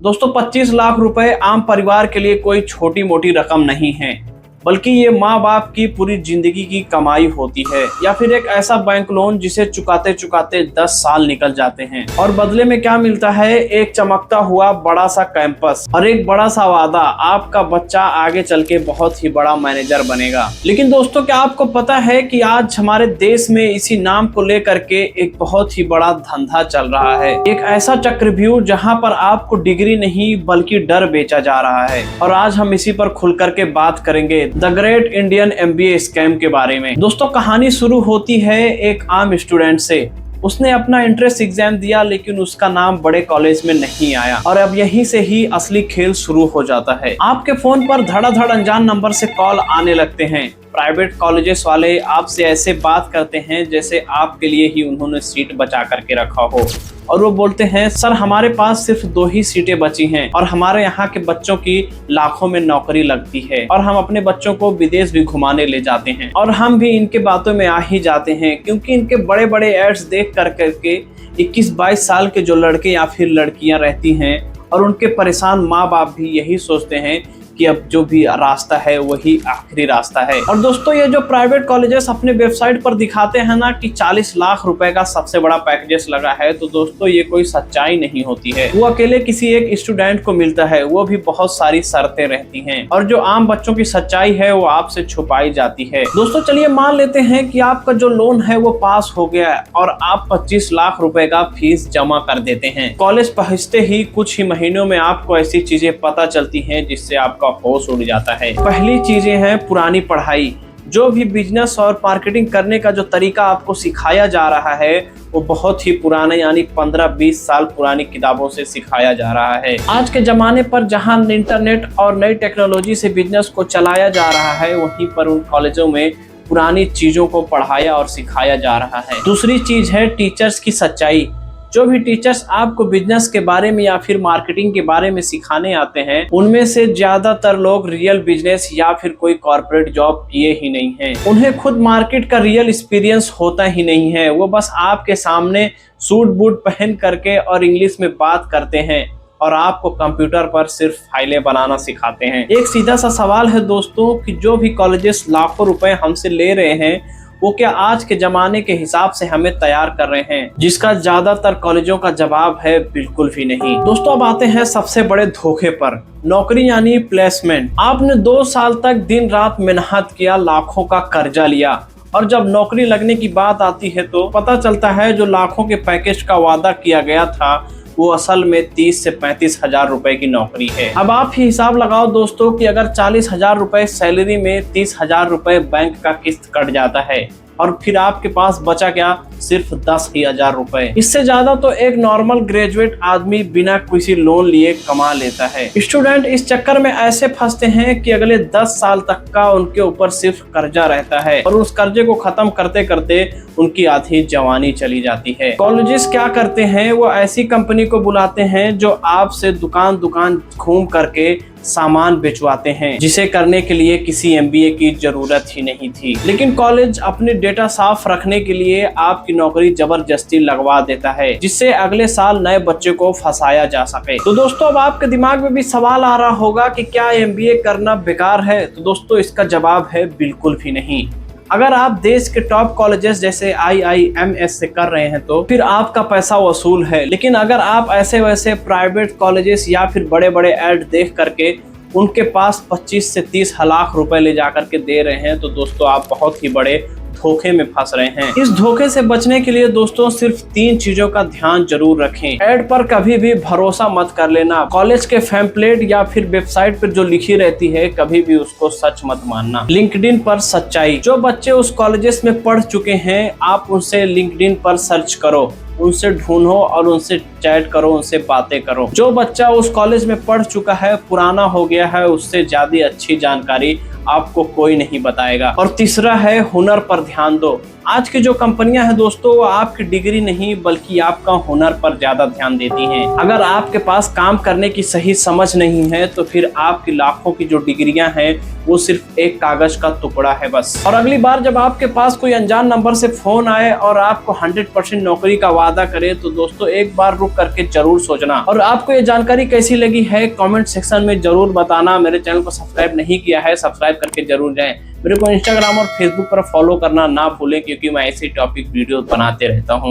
दोस्तों 25 लाख रुपए आम परिवार के लिए कोई छोटी मोटी रकम नहीं है, बल्कि ये माँ बाप की पूरी जिंदगी की कमाई होती है, या फिर एक ऐसा बैंक लोन जिसे चुकाते चुकाते 10 साल निकल जाते हैं। और बदले में क्या मिलता है? एक चमकता हुआ बड़ा सा कैंपस और एक बड़ा सा वादा, आपका बच्चा आगे चल के बहुत ही बड़ा मैनेजर बनेगा। लेकिन दोस्तों, क्या आपको पता है कि आज हमारे देश में इसी नाम को लेकर के एक बहुत ही बड़ा धंधा चल रहा है। एक ऐसा चक्रव्यूह जहाँ पर आपको डिग्री नहीं बल्कि डर बेचा जा रहा है। और आज हम इसी पर खुल करके बात करेंगे the great Indian MBA scam के बारे में। दोस्तों, कहानी शुरू होती है एक आम स्टूडेंट से। उसने अपना एंट्रेंस एग्जाम दिया, लेकिन उसका नाम बड़े कॉलेज में नहीं आया। और अब यहीं से ही असली खेल शुरू हो जाता है। आपके फोन पर धड़ाधड़ अनजान नंबर से कॉल आने लगते हैं। प्राइवेट कॉलेजेस वाले आपसे ऐसे बात करते हैं जैसे आपके लिए ही उन्होंने सीट बचा करके रखा हो। और वो बोलते हैं, सर हमारे पास सिर्फ 2 ही सीटें बची हैं और हमारे यहाँ के बच्चों की लाखों में नौकरी लगती है और हम अपने बच्चों को विदेश भी घुमाने ले जाते हैं। और हम भी इनके बातों में आ ही जाते हैं, क्योंकि इनके बड़े बड़े एड्स देख करके 21-22 साल के जो लड़के या फिर लड़कियां रहती हैं और उनके परेशान माँ बाप भी यही सोचते हैं कि अब जो भी रास्ता है वही आखिरी रास्ता है। और दोस्तों, ये जो प्राइवेट कॉलेजेस अपने वेबसाइट पर दिखाते हैं ना कि 40 लाख रुपए का सबसे बड़ा पैकेजेस लगा है, तो दोस्तों ये कोई सच्चाई नहीं होती है। वो अकेले किसी एक स्टूडेंट को मिलता है, वो भी बहुत सारी शर्तें रहती हैं। और जो आम बच्चों की सच्चाई है वो आपसे छुपाई जाती है। दोस्तों चलिए मान लेते हैं कि आपका जो लोन है वो पास हो गया और आप 25 लाख रुपए का फीस जमा कर देते हैं। कॉलेज पहुंचते ही कुछ ही महीनों में आपको ऐसी चीजें पता चलती हैं जिससे आपका होश उड़ जाता है। पहली चीजें हैं पुरानी पढ़ाई। जो भी बिजनेस और मार्केटिंग करने का जो तरीका आपको सिखाया जा रहा है वो बहुत ही पुराने, यानी 15-20 साल पुरानी किताबों से सिखाया जा रहा है। आज के जमाने पर जहां इंटरनेट और नई टेक्नोलॉजी से बिजनेस को चलाया जा रहा है, वहीं पर उन कॉलेजों में पुरानी चीजों को पढ़ाया और सिखाया जा रहा है। दूसरी चीज है टीचर्स की सच्चाई। जो भी टीचर्स आपको बिजनेस के बारे में या फिर मार्केटिंग के बारे में सिखाने आते हैं, उनमें से ज्यादातर लोग रियल बिजनेस या फिर कोई कॉर्पोरेट जॉब किए ही नहीं हैं। उन्हें खुद मार्केट का रियल एक्सपीरियंस होता ही नहीं है। वो बस आपके सामने सूट बूट पहन करके और इंग्लिश में बात करते हैं और आपको कंप्यूटर पर सिर्फ फाइलें बनाना सिखाते हैं। एक सीधा सा सवाल है दोस्तों कि जो भी कॉलेजेस लाखों रुपए हमसे ले रहे हैं, वो क्या आज के जमाने के हिसाब से हमें तैयार कर रहे हैं? जिसका ज्यादातर कॉलेजों का जवाब है बिल्कुल भी नहीं। दोस्तों अब आते हैं सबसे बड़े धोखे पर, नौकरी यानी प्लेसमेंट। आपने 2 साल तक दिन रात मेहनत किया, लाखों का कर्जा लिया, और जब नौकरी लगने की बात आती है तो पता चलता है जो लाखों के पैकेज का वादा किया गया था वो असल में 30 से 35 हजार रुपए की नौकरी है। अब आप ही हिसाब लगाओ दोस्तों कि अगर 40 हजार रुपए सैलरी में 30 हजार रुपए बैंक का किस्त कट जाता है और फिर आपके पास बचा क्या? सिर्फ 10 ही हजार रुपए। इससे ज्यादा तो एक नॉर्मल ग्रेजुएट आदमी बिना किसी लोन लिए कमा लेता है। स्टूडेंट इस चक्कर में ऐसे फंसते हैं कि अगले 10 साल तक का उनके ऊपर सिर्फ कर्जा रहता है और उस कर्जे को खत्म करते करते उनकी आधी जवानी चली जाती है। कॉलेजेस क्या करते हैं? वो ऐसी कंपनी को बुलाते हैं जो आपसे दुकान दुकान घूम करके सामान बेचवाते हैं, जिसे करने के लिए किसी MBA की जरूरत ही नहीं थी। लेकिन कॉलेज अपनी डेटा साफ रखने के लिए आपकी नौकरी जबरदस्ती लगवा देता है, जिससे अगले साल नए बच्चे को फंसाया जा सके। तो दोस्तों अब आपके दिमाग में भी सवाल आ रहा होगा कि क्या MBA करना बेकार है? तो दोस्तों इसका जवाब है बिल्कुल भी नहीं। अगर आप देश के टॉप कॉलेजेस जैसे IIMS से कर रहे हैं तो फिर आपका पैसा वसूल है। लेकिन अगर आप ऐसे वैसे प्राइवेट कॉलेजेस या फिर बड़े बड़े ऐड देख करके उनके पास 25 से 30 लाख रुपए ले जा करके दे रहे हैं, तो दोस्तों आप बहुत ही बड़े धोखे में फंस रहे हैं। इस धोखे से बचने के लिए दोस्तों सिर्फ 3 चीजों का ध्यान जरूर रखें। ऐड पर कभी भी भरोसा मत कर लेना। कॉलेज के पैम्फलेट या फिर वेबसाइट पर जो लिखी रहती है कभी भी उसको सच मत मानना। लिंक्डइन पर सच्चाई। जो बच्चे उस कॉलेजेस में पढ़ चुके हैं, आप उनसे लिंक्डइन पर सर्च करो, उनसे ढूंढो और उनसे चैट करो, उनसे बातें करो। जो बच्चा उस कॉलेज में पढ़ चुका है, पुराना हो गया है, उससे ज्यादा अच्छी जानकारी आपको कोई नहीं बताएगा। और तीसरा है हुनर पर ध्यान दो। आज की जो कंपनियां हैं दोस्तों, वो आपकी डिग्री नहीं बल्कि आपका हुनर पर ज्यादा ध्यान देती हैं। अगर आपके पास काम करने की सही समझ नहीं है तो फिर आपकी लाखों की जो डिग्रियां हैं वो सिर्फ एक कागज का टुकड़ा है बस। और अगली बार जब आपके पास कोई अनजान नंबर से फोन आए और आपको 100% नौकरी का वादा करे तो दोस्तों एक बार रुक करके जरूर सोचना। और आपको ये जानकारी कैसी लगी है कमेंट सेक्शन में जरूर बताना। मेरे चैनल को सब्सक्राइब नहीं किया है, सब्सक्राइब करके जरूर जाएं। मेरे को इंस्टाग्राम और फेसबुक पर फॉलो करना ना भूलें, क्योंकि मैं ऐसे टॉपिक वीडियो बनाते रहता हूँ।